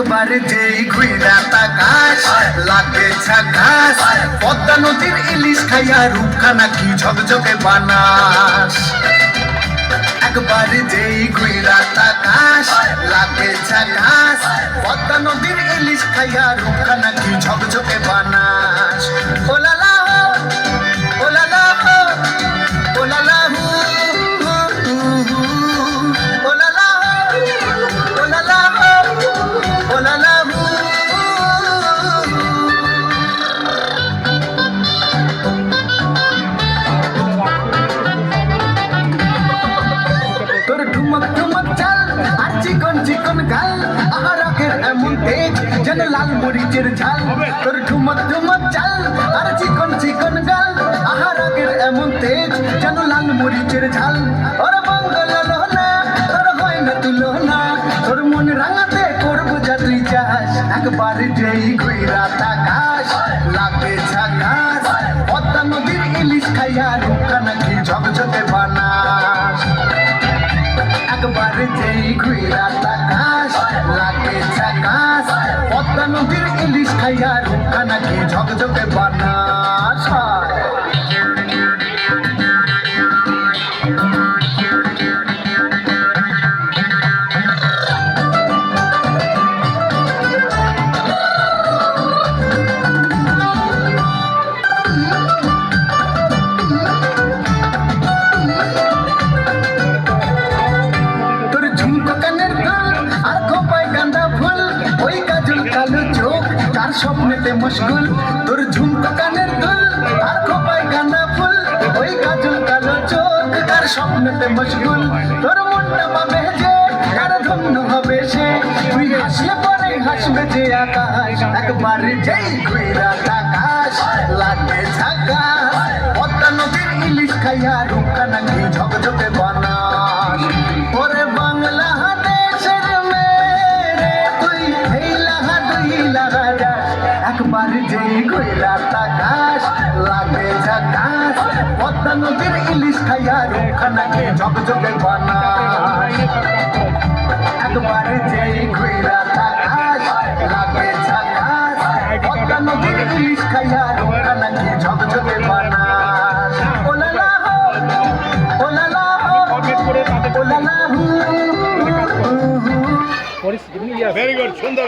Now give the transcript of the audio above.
একবার যেই ঘুইরা তাকাস লাগে ঝাকাস, পদ্মা নদীর ইলিশ খাইয়া রূপখানা কি ঝকঝকে বানাস। একবার যেই ঘুইরা তাকাস লাগে ঝাকাস, পদ্মা নদীর ইলিশ খাইয়া রূপখানা কি ঝকঝকে বানাস। ওলালা ওলালা ওলালা যেন লাল মরিচের ঝাল, তোর ঠুমক ঠুমক চাল আর চিকন চিকন গাল, আহার আগের এমন তেজ যেন লাল মরিচের ঝাল। ওর মঙ্গল না তোর হয় না তুলনা, তোর মন রাঙাতে করবো যা তুই চাস। একবার যেই ঘুইরা তাকাস লাগে ঝাকাস, পদ্মা নদীর ইলিশ খাইয়া রূপখানা কি ঝকঝকে বানাস। একবার যেই ঘুইরা তাকাস লাগে ঝাকাস, পদ্মা নদীর ইলিশ খাইয়া রূপখানা কি ঝকঝকে বানাস। স্বপ্নেতে মুশকুল তোর ঝুমকা কানের দুল আর খোপায় গাঁদা ফুল, ওই কাজল কালো চোখ তার স্বপ্নেতে মুশকুল। তোর মনটা পাবে যে কার ধন্য হবে সে, তুই হাসলে পরে হাসবে যে আকাশ। একবার যেই ঘুইরা তাকাস লাগে ঝাকাস, পদ্মা নদীর ইলিশ খাইয়া রূপখানা কি ঝকঝকে বানাস। ওরে বাংলা দেশের মেয়ে তুই এই লাহা দুই লাগা যাস। একবার যেই ঘুইরা তাকাস লাগে ঝাকাস, পদ্মা নদীর ইলিশ খাইয়া রূপখানা কি ঝকঝকে বানাস। একবার যেই ঘুইরা তাকাস লাগে ঝাকাস, পদ্মা নদীর ইলিশ খাইয়া রূপখানা কি ঝকঝকে বানাস। ওলালা ওলালা ওলালা। ভেরি গুড, সুন্দর।